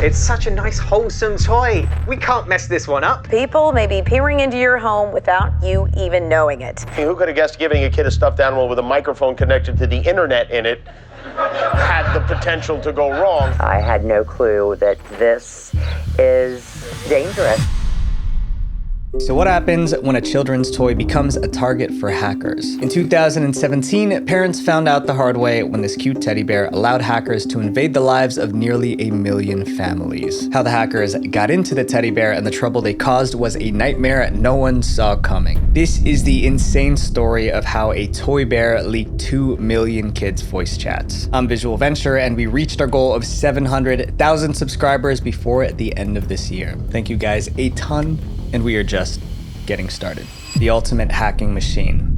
It's such a nice, wholesome toy. We can't mess this one up. People may be peering into your home without you even knowing it. Who could have guessed giving a kid a stuffed animal with a microphone connected to the internet in it had the potential to go wrong? I had no clue that this is dangerous. So what happens when a children's toy becomes a target for hackers? In 2017, parents found out the hard way when this cute teddy bear allowed hackers to invade the lives of nearly 1 million families. How the hackers got into the teddy bear and the trouble they caused was a nightmare no one saw coming. This is the insane story of how a toy bear leaked 2 million kids' voice chats. I'm visualventure, and we reached our goal of 700,000 subscribers before the end of this year. Thank you guys a ton. And we are just getting started. The ultimate hacking machine.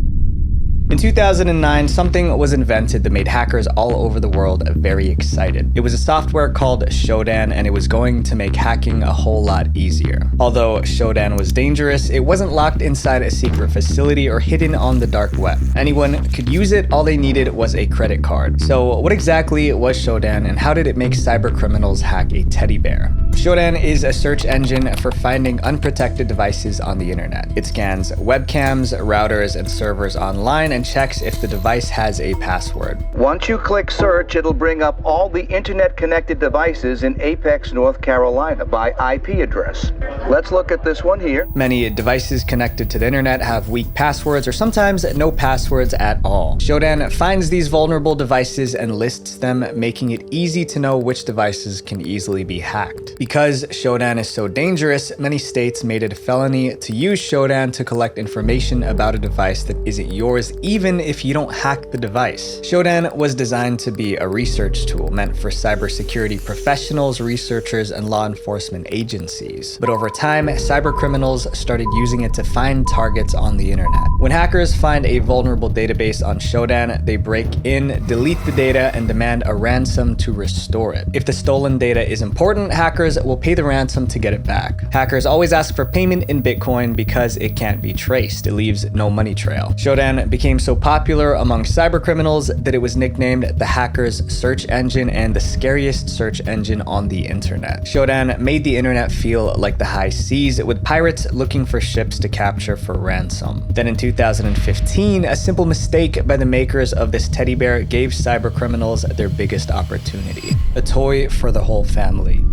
In 2009, something was invented that made hackers all over the world very excited. It was a software called Shodan, and it was going to make hacking a whole lot easier. Although Shodan was dangerous, it wasn't locked inside a secret facility or hidden on the dark web. Anyone could use it, all they needed was a credit card. So what exactly was Shodan, and how did it make cyber criminals hack a teddy bear? Shodan is a search engine for finding unprotected devices on the internet. It scans webcams, routers, and servers online and checks if the device has a password. Once you click search, it'll bring up all the internet-connected devices in Apex, North Carolina by IP address. Let's look at this one here. Many devices connected to the internet have weak passwords or sometimes no passwords at all. Shodan finds these vulnerable devices and lists them, making it easy to know which devices can easily be hacked. Because Shodan is so dangerous, many states made it a felony to use Shodan to collect information about a device that isn't yours, even if you don't hack the device. Shodan was designed to be a research tool meant for cybersecurity professionals, researchers, and law enforcement agencies. But over time, cyber criminals started using it to find targets on the internet. When hackers find a vulnerable database on Shodan, they break in, delete the data, and demand a ransom to restore it. If the stolen data is important, hackers will pay the ransom to get it back. Hackers always ask for payment in Bitcoin because it can't be traced. It leaves no money trail. Shodan became so popular among cybercriminals that it was nicknamed the hackers' search engine and the scariest search engine on the internet. Shodan made the internet feel like the high seas, with pirates looking for ships to capture for ransom. Then in 2015, a simple mistake by the makers of this teddy bear gave cybercriminals their biggest opportunity: a toy for the whole family.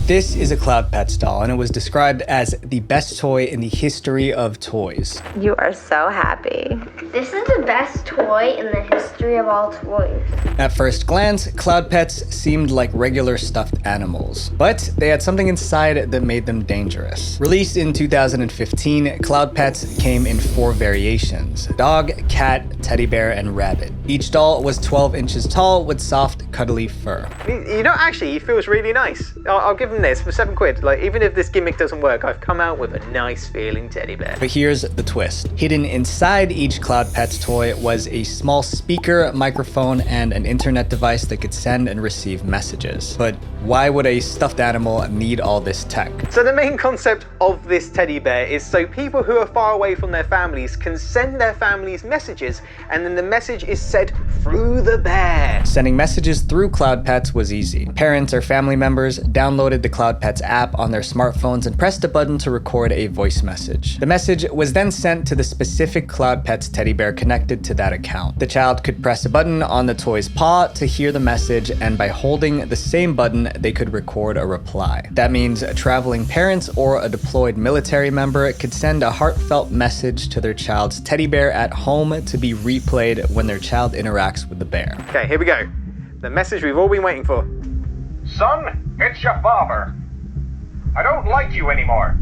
This is a Cloud Pets doll, and it was described as the best toy in the history of toys. You are so happy. This is the best toy in the history of all toys. At first glance, Cloud Pets seemed like regular stuffed animals, but they had something inside that made them dangerous. Released in 2015, Cloud Pets came in 4 variations: dog, cat, teddy bear, and rabbit. Each doll was 12 inches tall with soft, cuddly fur. You know, actually, he feels really nice. I'll give him this for £7. Like, even if this gimmick doesn't work, I've come out with a nice feeling teddy bear. But here's the twist. Hidden inside each Cloud Pets toy was a small speaker, microphone, and an internet device that could send and receive messages. But why would a stuffed animal need all this tech? So the main concept of this teddy bear is so people who are far away from their families can send their families messages, and then the message is sent through the bear. Sending messages through Cloud Pets was easy. Parents or family members downloaded the Cloud Pets app on their smartphones and pressed a button to record a voice message. The message was then sent to the specific Cloud Pets teddy bear connected to that account. The child could press a button on the toy's paw to hear the message, and by holding the same button, they could record a reply. That means traveling parents or a deployed military member could send a heartfelt message to their child's teddy bear at home to be replayed when their child interacts with the bear. Okay, here we go. The message we've all been waiting for. Son, it's your father. I don't like you anymore.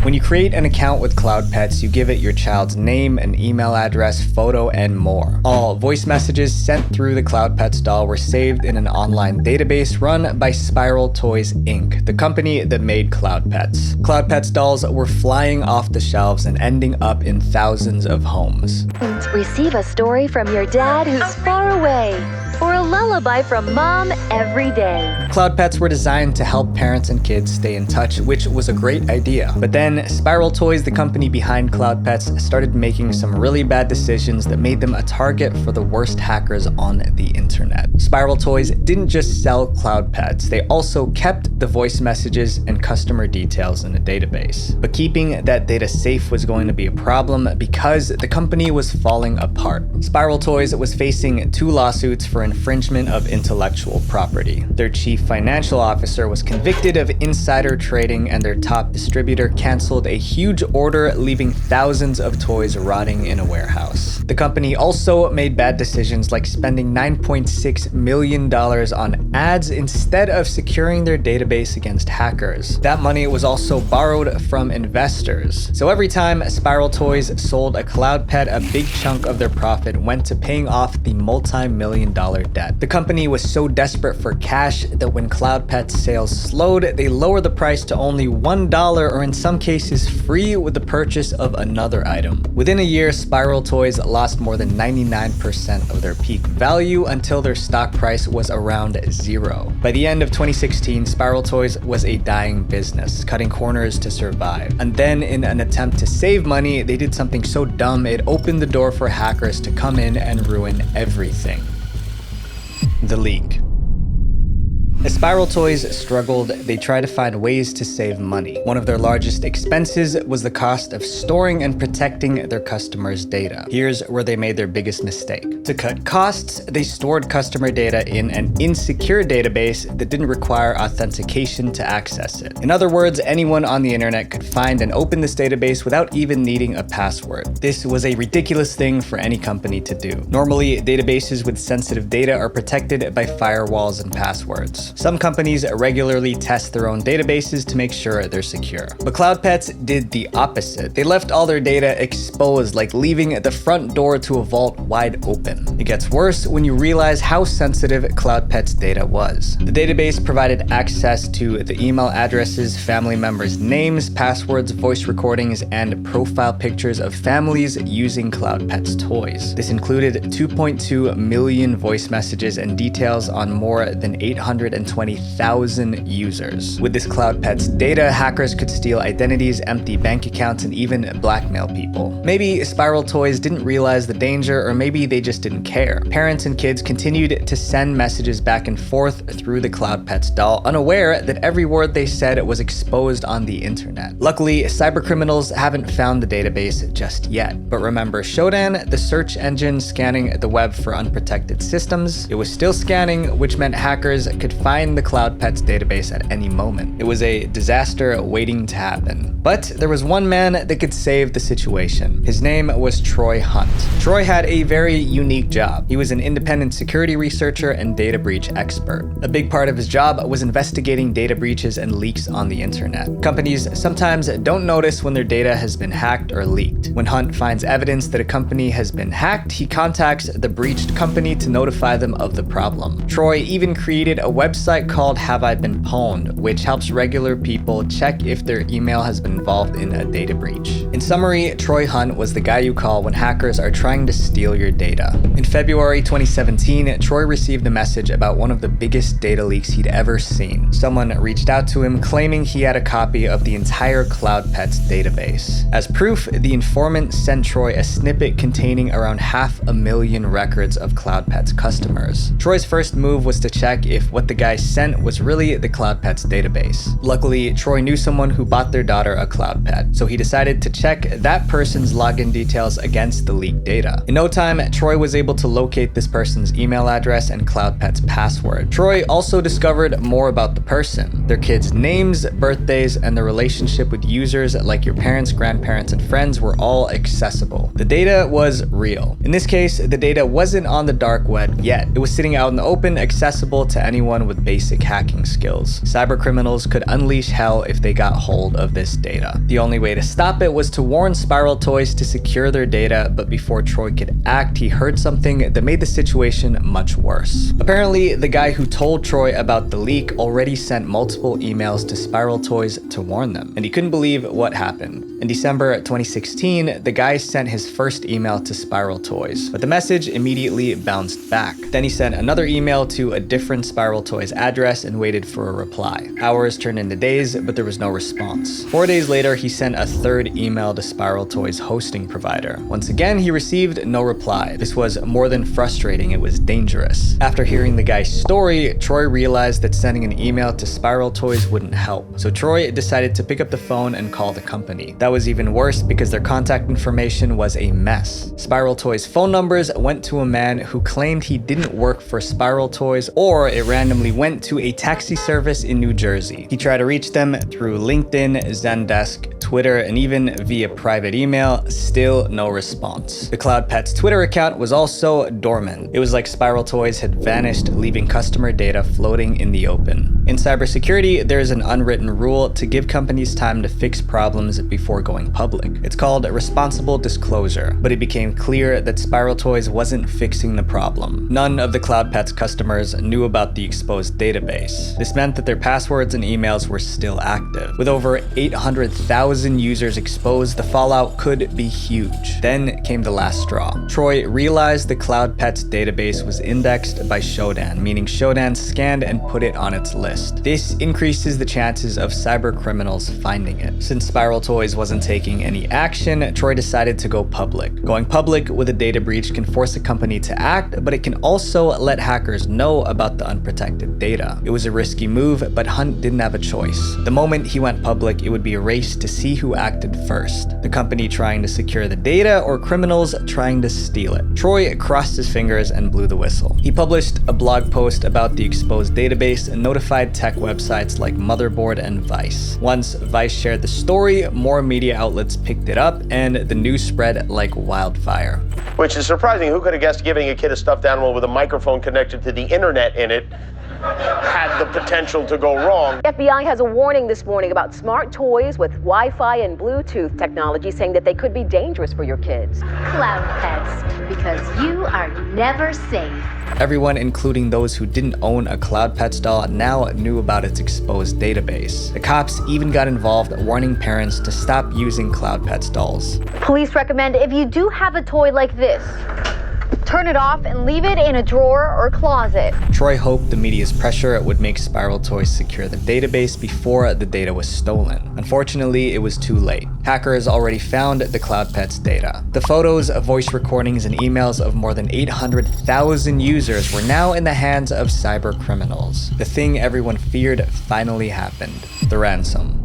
When you create an account with Cloud Pets, you give it your child's name, an email address, photo, and more. All voice messages sent through the Cloud Pets doll were saved in an online database run by Spiral Toys Inc., the company that made Cloud Pets. Cloud Pets dolls were flying off the shelves and ending up in thousands of homes. Receive a story from your dad who's far away, or a lullaby from mom every day. Cloud Pets were designed to help parents and kids stay in touch, which was a great idea. But then Spiral Toys, the company behind Cloud Pets, started making some really bad decisions that made them a target for the worst hackers on the internet. Spiral Toys didn't just sell cloud pets, they also kept the voice messages and customer details in a database. But keeping that data safe was going to be a problem because the company was falling apart. Spiral Toys was facing 2 lawsuits for infringement of intellectual property. Their chief financial officer was convicted of insider trading, and their top distributor canceled a huge order, leaving thousands of toys rotting in a warehouse. The company also made bad decisions like spending $9.6 million on ads instead of securing their database against hackers. That money was also borrowed from investors. So every time Spiral Toys sold a cloud pet, a big chunk of their profit went to paying off the multi-million-dollar debt. The company was so desperate for cash that when cloud pets sales slowed, they lowered the price to only $1, or in some cases free with the purchase of another item. Within a year, Spiral Toys lost more than 99% of their peak value until their stock price was around 0. By the end of 2016, Spiral Toys was a dying business, cutting corners to survive. And then, in an attempt to save money, they did something so dumb it opened the door for hackers to come in and ruin everything. The leak. As Spiral Toys struggled, they tried to find ways to save money. One of their largest expenses was the cost of storing and protecting their customers' data. Here's where they made their biggest mistake. To cut costs, they stored customer data in an insecure database that didn't require authentication to access it. In other words, anyone on the internet could find and open this database without even needing a password. This was a ridiculous thing for any company to do. Normally, databases with sensitive data are protected by firewalls and passwords. Some companies regularly test their own databases to make sure they're secure. But Cloud Pets did the opposite. They left all their data exposed, like leaving the front door to a vault wide open. It gets worse when you realize how sensitive Cloud Pets' data was. The database provided access to the email addresses, family members' names, passwords, voice recordings, and profile pictures of families using Cloud Pets toys. This included 2.2 million voice messages and details on more than 820,000 users. With this Cloud Pets data, hackers could steal identities, empty bank accounts, and even blackmail people. Maybe Spiral Toys didn't realize the danger, or maybe they just didn't care. Parents and kids continued to send messages back and forth through the Cloud Pets doll, unaware that every word they said was exposed on the internet. Luckily, cybercriminals haven't found the database just yet. But remember Shodan, the search engine scanning the web for unprotected systems? It was still scanning, which meant hackers could find the Cloud Pets database at any moment. It was a disaster waiting to happen. But there was one man that could save the situation. His name was Troy Hunt. Troy had a very unique job. He was an independent security researcher and data breach expert. A big part of his job was investigating data breaches and leaks on the internet. Companies sometimes don't notice when their data has been hacked or leaked. When Hunt finds evidence that a company has been hacked, he contacts the breached company to notify them of the problem. Troy even created a website called Have I Been Pwned, which helps regular people check if their email has been involved in a data breach. In summary, Troy Hunt was the guy you call when hackers are trying to steal your data. In February 2017, Troy received a message about one of the biggest data leaks he'd ever seen. Someone reached out to him claiming he had a copy of the entire Cloud Pets database. As proof, the informant sent Troy a snippet containing around 500,000 records of Cloud Pets customers. Troy's first move was to check if what the guy sent was really the Cloud Pets database. Luckily, Troy knew someone who bought their daughter a Cloud Pet, so he decided to check that person's login details against the leaked data. In no time, Troy was able to locate this person's email address and Cloud Pet's password. Troy also discovered more about the person, their kids' names, birthdays, and their relationship with users like your parents, grandparents, and friends were all accessible. The data was real. In this case, the data wasn't on the dark web yet. It was sitting out in the open, accessible to anyone with basic hacking skills. Cybercriminals could unleash hell if they got hold of this data. The only way to stop it was to warn Spiral Toys to secure their data, but before Troy could act, he heard something that made the situation much worse. Apparently, the guy who told Troy about the leak already sent multiple emails to Spiral Toys to warn them, and he couldn't believe what happened. In December 2016, the guy sent his first email to Spiral Toys, but the message immediately bounced back. Then he sent another email to a different Spiral Toys Toy's address and waited for a reply. Hours turned into days, but there was no response. 4 days later, he sent a third email to Spiral Toy's hosting provider. Once again, he received no reply. This was more than frustrating, it was dangerous. After hearing the guy's story, Troy realized that sending an email to Spiral Toys wouldn't help. So Troy decided to pick up the phone and call the company. That was even worse because their contact information was a mess. Spiral Toys' phone numbers went to a man who claimed he didn't work for Spiral Toys, or it randomly went to a taxi service in New Jersey. He tried to reach them through LinkedIn, Zendesk, Twitter, and even via private email, still no response. The Cloud Pets Twitter account was also dormant. It was like Spiral Toys had vanished, leaving customer data floating in the open. In cybersecurity, there is an unwritten rule to give companies time to fix problems before going public. It's called responsible disclosure, but it became clear that Spiral Toys wasn't fixing the problem. None of the Cloud Pets customers knew about the exposed database. This meant that their passwords and emails were still active. With over 800,000 users exposed, the fallout could be huge. Then came the last straw. Troy realized the Cloud Pets database was indexed by Shodan, meaning Shodan scanned and put it on its list. This increases the chances of cyber criminals finding it. Since Spiral Toys wasn't taking any action, Troy decided to go public. Going public with a data breach can force a company to act, but it can also let hackers know about the unprotected data. It was a risky move, but Hunt didn't have a choice. The moment he went public, it would be a race to see who acted first. The company trying to secure the data or criminals trying to steal it. Troy crossed his fingers and blew the whistle. He published a blog post about the exposed database and notified tech websites like Motherboard and Vice. Once Vice shared the story, more media outlets picked it up and the news spread like wildfire. Which is surprising. Who could have guessed giving a kid a stuffed animal with a microphone connected to the internet in it had the potential to go wrong? The FBI has a warning this morning about smart toys with Wi-Fi and Bluetooth technology, saying that they could be dangerous for your kids. Cloud Pets, because you are never safe. Everyone, including those who didn't own a Cloud Pets doll, now knew about its exposed database. The cops even got involved, warning parents to stop using Cloud Pets dolls. Police recommend if you do have a toy like this, turn it off and leave it in a drawer or closet. Troy hoped the media's pressure would make Spiral Toys secure the database before the data was stolen. Unfortunately, it was too late. Hackers already found the Cloud Pets data. The photos, voice recordings, and emails of more than 800,000 users were now in the hands of cyber criminals. The thing everyone feared finally happened: the ransom.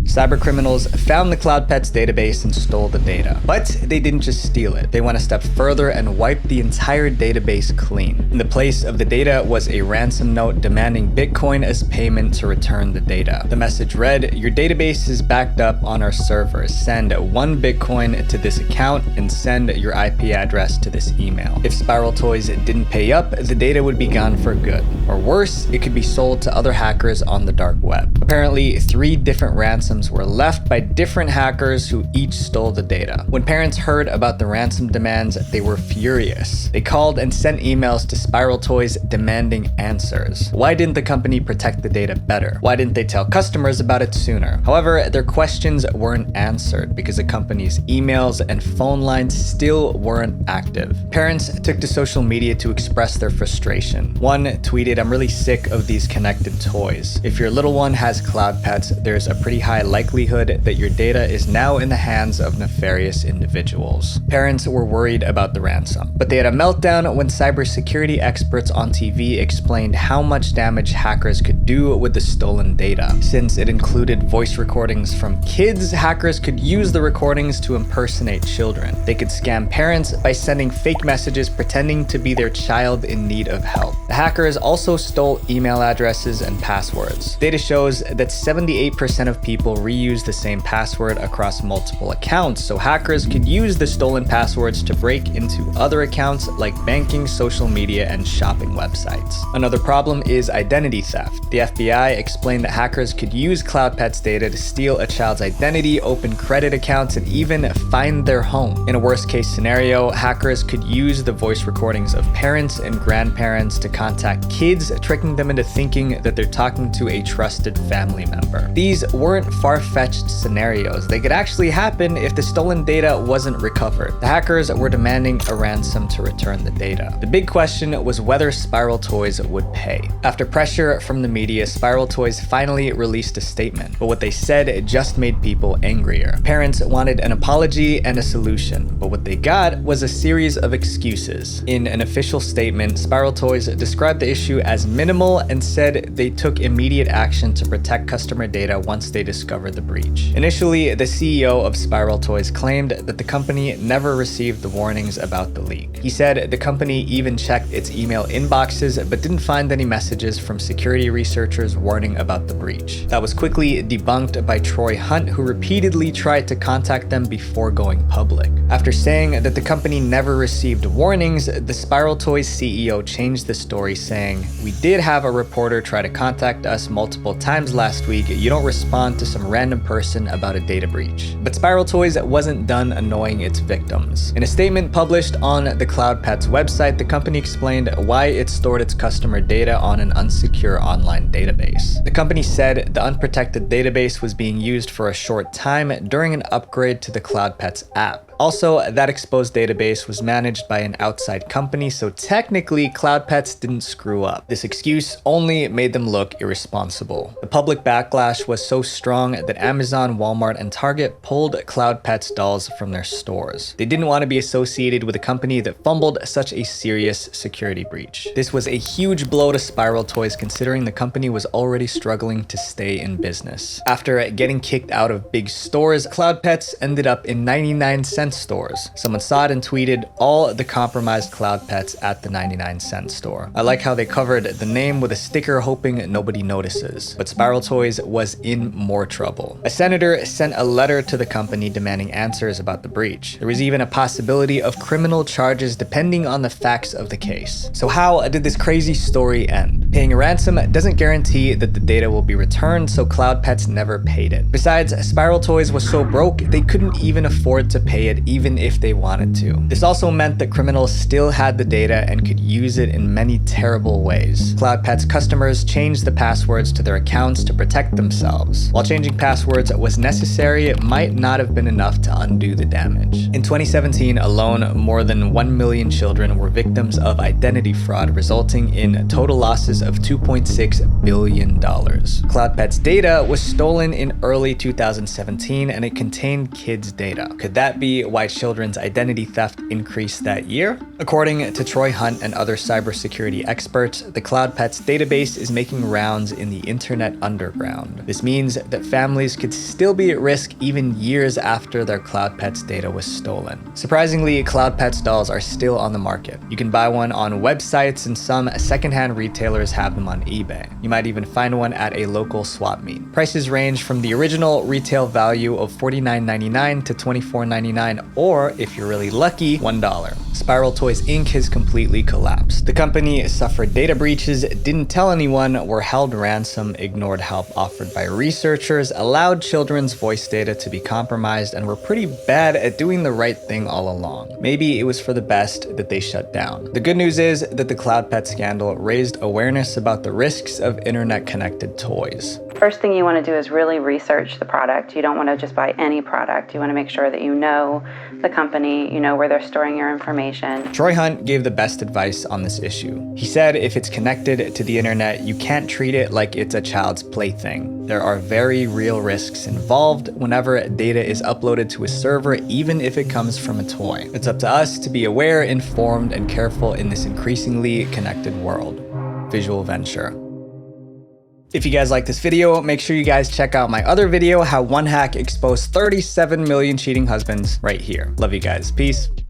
Cybercriminals found the Cloud Pets database and stole the data. But they didn't just steal it. They went a step further and wiped the entire database clean. In the place of the data was a ransom note demanding Bitcoin as payment to return the data. The message read, "Your database is backed up on our servers. Send 1 Bitcoin to this account and send your IP address to this email." If Spiral Toys didn't pay up, the data would be gone for good. Or worse, it could be sold to other hackers on the dark web. Apparently, 3 different ransoms were left by different hackers who each stole the data. When parents heard about the ransom demands, they were furious. They called and sent emails to Spiral Toys demanding answers. Why didn't the company protect the data better? Why didn't they tell customers about it sooner? However, their questions weren't answered because the company's emails and phone lines still weren't active. Parents took to social media to express their frustration. One tweeted, "I'm really sick of these connected toys. If your little one has Cloud Pets, there's a pretty high likelihood that your data is now in the hands of nefarious individuals." Parents were worried about the ransom, but they had a meltdown when cybersecurity experts on TV explained how much damage hackers could do with the stolen data. Since it included voice recordings from kids, hackers could use the recordings to impersonate children. They could scam parents by sending fake messages pretending to be their child in need of help. The hackers also stole email addresses and passwords. Data shows that 78% of people reuse the same password across multiple accounts, so hackers could use the stolen passwords to break into other accounts like banking, social media, and shopping websites. Another problem is identity theft. The FBI explained that hackers could use Cloud Pets data to steal a child's identity, open credit accounts, and even find their home. In a worst-case scenario, hackers could use the voice recordings of parents and grandparents to contact kids, tricking them into thinking that they're talking to a trusted family member. These weren't far far-fetched scenarios. They could actually happen if the stolen data wasn't recovered. The hackers were demanding a ransom to return the data. The big question was whether Spiral Toys would pay. After pressure from the media, Spiral Toys finally released a statement, but what they said just made people angrier. Parents wanted an apology and a solution, but what they got was a series of excuses. In an official statement, Spiral Toys described the issue as minimal and said they took immediate action to protect customer data once they discovered the breach. Initially, the CEO of Spiral Toys claimed that the company never received the warnings about the leak. He said the company even checked its email inboxes but didn't find any messages from security researchers warning about the breach. That was quickly debunked by Troy Hunt, who repeatedly tried to contact them before going public. After saying that the company never received warnings, the Spiral Toys CEO changed the story, saying, "We did have a reporter try to contact us multiple times last week. You don't respond to some random person about a data breach." But Spiral Toys wasn't done annoying its victims. In a statement published on the CloudPets website, the company explained why it stored its customer data on an unsecure online database. The company said the unprotected database was being used for a short time during an upgrade to the CloudPets app. Also, that exposed database was managed by an outside company, so technically CloudPets didn't screw up. This excuse only made them look irresponsible. The public backlash was so strong that Amazon, Walmart, and Target pulled CloudPets dolls from their stores. They didn't want to be associated with a company that fumbled such a serious security breach. This was a huge blow to Spiral Toys, considering the company was already struggling to stay in business. After getting kicked out of big stores, CloudPets ended up in 99-cent stores. Someone saw it and tweeted, "All the compromised CloudPets at the 99-cent store." I like how they covered the name with a sticker, hoping nobody notices. But Spiral Toys was in more trouble. A senator sent a letter to the company demanding answers about the breach. There was even a possibility of criminal charges depending on the facts of the case. So how did this crazy story end? Paying a ransom doesn't guarantee that the data will be returned, so CloudPets never paid it. Besides, Spiral Toys was so broke, they couldn't even afford to pay it even if they wanted to. This also meant that criminals still had the data and could use it in many terrible ways. CloudPets customers changed the passwords to their accounts to protect themselves. While changing passwords was necessary, it might not have been enough to undo the damage. In 2017 alone, more than 1 million children were victims of identity fraud, resulting in total losses of $2.6 billion. CloudPets data was stolen in early 2017 and it contained kids' data. Could that be why children's identity theft increased that year? According to Troy Hunt and other cybersecurity experts, the CloudPets database is making rounds in the internet underground. This means that families could still be at risk even years after their CloudPets data was stolen. Surprisingly, CloudPets dolls are still on the market. You can buy one on websites and some secondhand retailers have them on eBay. You might even find one at a local swap meet. Prices range from the original retail value of $49.99 to $24.99, or if you're really lucky, $1. Spiral Toys Inc. has completely collapsed. The company suffered data breaches, didn't tell anyone, were held ransom, ignored help offered by researchers, allowed children's voice data to be compromised, and were pretty bad at doing the right thing all along. Maybe it was for the best that they shut down. The good news is that the CloudPet scandal raised awareness about the risks of internet-connected toys. First thing you want to do is really research the product. You don't want to just buy any product. You want to make sure that you know the company, you know where they're storing your information. Troy Hunt gave the best advice on this issue. He said if it's connected to the internet, you can't treat it like it's a child's plaything. There are very real risks involved whenever data is uploaded to a server, even if it comes from a toy. It's up to us to be aware, informed, and careful in this increasingly connected world. Visual Venture. If you guys like this video, make sure you guys check out my other video, how one hack exposed 37 million cheating husbands, right here. Love you guys. Peace.